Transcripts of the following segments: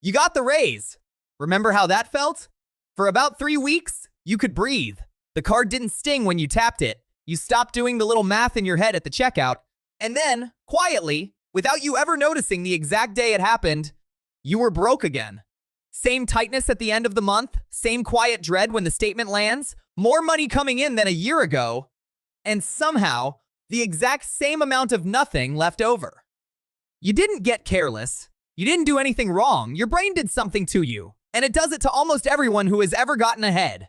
You got the raise. Remember how that felt? For about 3 weeks, you could breathe. The card didn't sting when you tapped it. You stopped doing the little math in your head at the checkout. And then, quietly, without you ever noticing the exact day it happened, you were broke again. Same tightness at the end of the month, same quiet dread when the statement lands, more money coming in than a year ago, and somehow, the exact same amount of nothing left over. You didn't get careless. You didn't do anything wrong. Your brain did something to you, and it does it to almost everyone who has ever gotten ahead.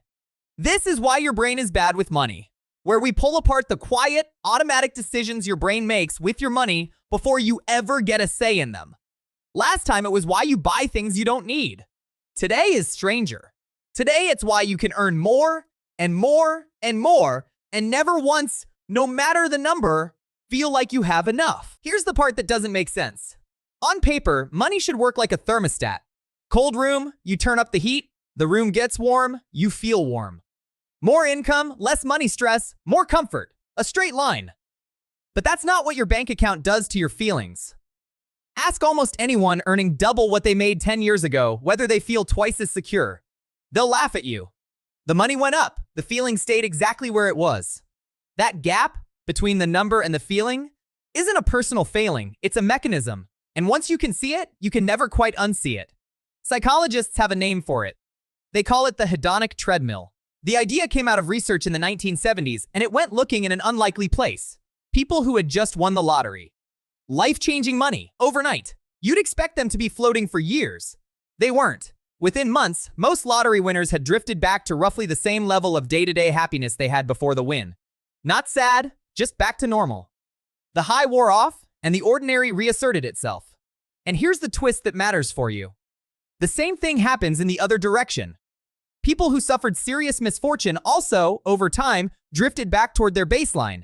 This is why your brain is bad with money, where we pull apart the quiet, automatic decisions your brain makes with your money before you ever get a say in them. Last time it was why you buy things you don't need. Today is stranger. Today it's why you can earn more and more and more and never once, no matter the number, feel like you have enough. Here's the part that doesn't make sense. On paper, money should work like a thermostat. Cold room, you turn up the heat, the room gets warm, you feel warm. More income, less money stress, more comfort. A straight line. But that's not what your bank account does to your feelings. Ask almost anyone earning double what they made 10 years ago whether they feel twice as secure. They'll laugh at you. The money went up, the feeling stayed exactly where it was. That gap between the number and the feeling isn't a personal failing, it's a mechanism. And once you can see it, you can never quite unsee it. Psychologists have a name for it. They call it the hedonic treadmill. The idea came out of research in the 1970s, and it went looking in an unlikely place. People who had just won the lottery. Life-changing money, overnight. You'd expect them to be floating for years. They weren't. Within months, most lottery winners had drifted back to roughly the same level of day-to-day happiness they had before the win. Not sad, just back to normal. The high wore off, and the ordinary reasserted itself. And here's the twist that matters for you. The same thing happens in the other direction. People who suffered serious misfortune also, over time, drifted back toward their baseline.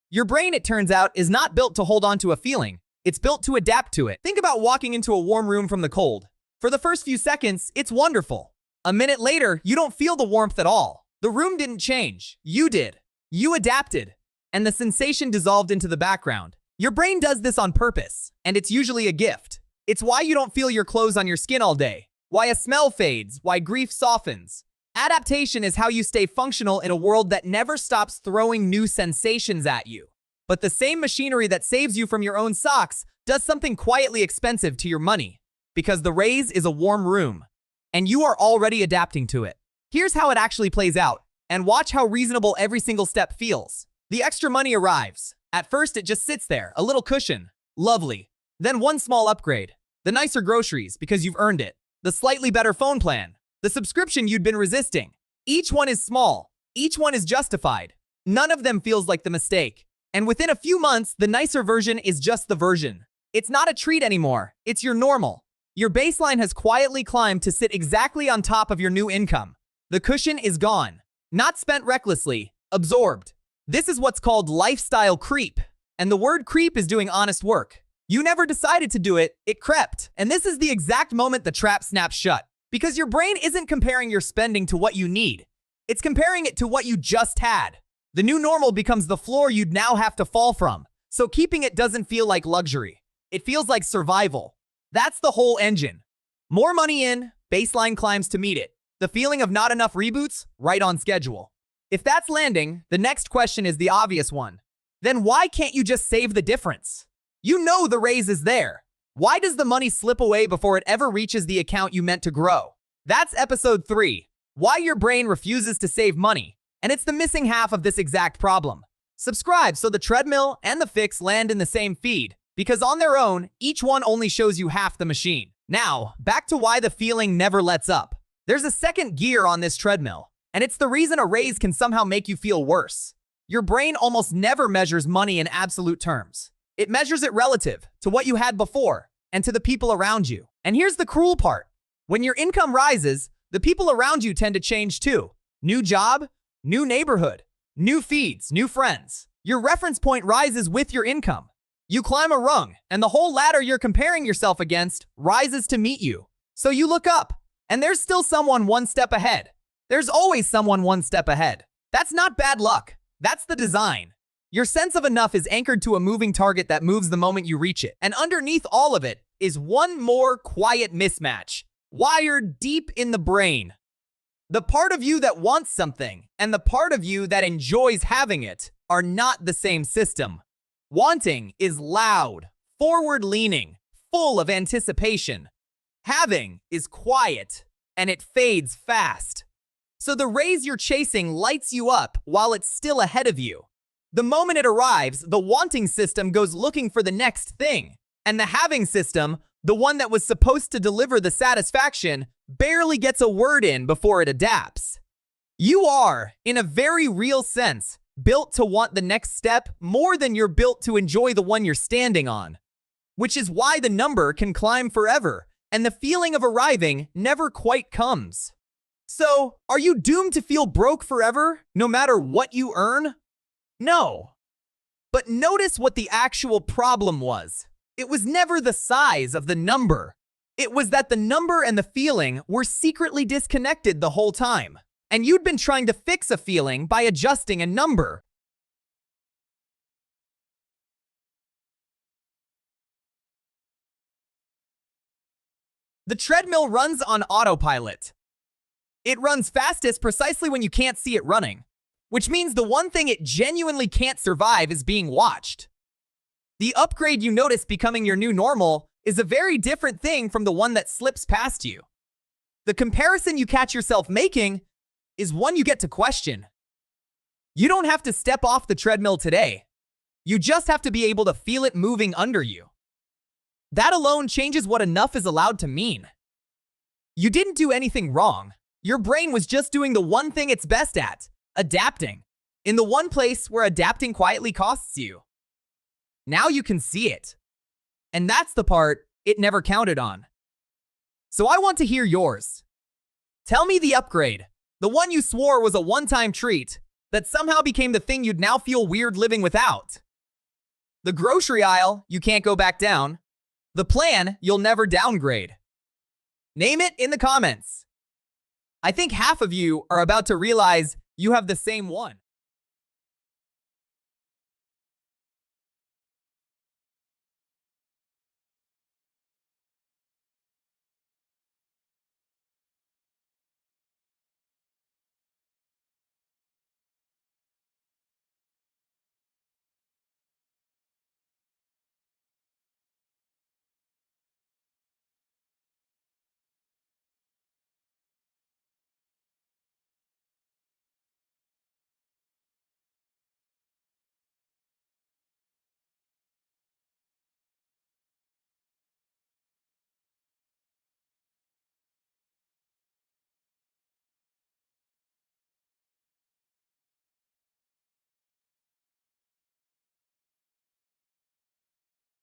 Your brain, it turns out, is not built to hold on to a feeling. It's built to adapt to it. Think about walking into a warm room from the cold. For the first few seconds, it's wonderful. A minute later, you don't feel the warmth at all. The room didn't change. You did. You adapted. And the sensation dissolved into the background. Your brain does this on purpose, and it's usually a gift. It's why you don't feel your clothes on your skin all day. Why a smell fades, why grief softens. Adaptation is how you stay functional in a world that never stops throwing new sensations at you. But the same machinery that saves you from your own socks does something quietly expensive to your money. Because the raise is a warm room, and you are already adapting to it. Here's how it actually plays out, and watch how reasonable every single step feels. The extra money arrives. At first, it just sits there, a little cushion. Lovely. Then one small upgrade. The nicer groceries, because you've earned it. The slightly better phone plan. The subscription you'd been resisting. Each one is small. Each one is justified. None of them feels like the mistake. And within a few months, the nicer version is just the version. It's not a treat anymore. It's your normal. Your baseline has quietly climbed to sit exactly on top of your new income. The cushion is gone. Not spent recklessly. Absorbed. This is what's called lifestyle creep. And the word creep is doing honest work. You never decided to do it, it crept. And this is the exact moment the trap snaps shut. Because your brain isn't comparing your spending to what you need. It's comparing it to what you just had. The new normal becomes the floor you'd now have to fall from. So keeping it doesn't feel like luxury. It feels like survival. That's the whole engine. More money in, baseline climbs to meet it. The feeling of not enough reboots, right on schedule. If that's landing, the next question is the obvious one. Then why can't you just save the difference? You know the raise is there. Why does the money slip away before it ever reaches the account you meant to grow? That's episode 3. Why your brain refuses to save money. And it's the missing half of this exact problem. Subscribe so the treadmill and the fix land in the same feed. Because on their own, each one only shows you half the machine. Now, back to why the feeling never lets up. There's a second gear on this treadmill. And it's the reason a raise can somehow make you feel worse. Your brain almost never measures money in absolute terms. It measures it relative to what you had before and to the people around you. And here's the cruel part. When your income rises, the people around you tend to change too. New job, new neighborhood, new feeds, new friends. Your reference point rises with your income. You climb a rung, and the whole ladder you're comparing yourself against rises to meet you. So you look up, and there's still someone one step ahead. There's always someone one step ahead. That's not bad luck. That's the design. Your sense of enough is anchored to a moving target that moves the moment you reach it. And underneath all of it is one more quiet mismatch. wired deep in the brain. The part of you that wants something and the part of you that enjoys having it are not the same system. Wanting is loud, forward-leaning, full of anticipation. Having is quiet, and it fades fast. So the raise you're chasing lights you up while it's still ahead of you. The moment it arrives, the wanting system goes looking for the next thing, and the having system, the one that was supposed to deliver the satisfaction, barely gets a word in before it adapts. You are, in a very real sense, built to want the next step more than you're built to enjoy the one you're standing on. Which is why the number can climb forever, and the feeling of arriving never quite comes. So, are you doomed to feel broke forever, no matter what you earn? No. But notice what the actual problem was. It was never the size of the number. It was that the number and the feeling were secretly disconnected the whole time, and you'd been trying to fix a feeling by adjusting a number. The treadmill runs on autopilot. It runs fastest precisely when you can't see it running, which means the one thing it genuinely can't survive is being watched. The upgrade you notice becoming your new normal is a very different thing from the one that slips past you. The comparison you catch yourself making is one you get to question. You don't have to step off the treadmill today. You just have to be able to feel it moving under you. That alone changes what enough is allowed to mean. You didn't do anything wrong. Your brain was just doing the one thing it's best at, adapting, in the one place where adapting quietly costs you. Now you can see it. And that's the part it never counted on. So I want to hear yours. Tell me the upgrade, the one you swore was a one-time treat that somehow became the thing you'd now feel weird living without. The grocery aisle you can't go back down. The plan you'll never downgrade. Name it in the comments. I think half of you are about to realize you have the same one.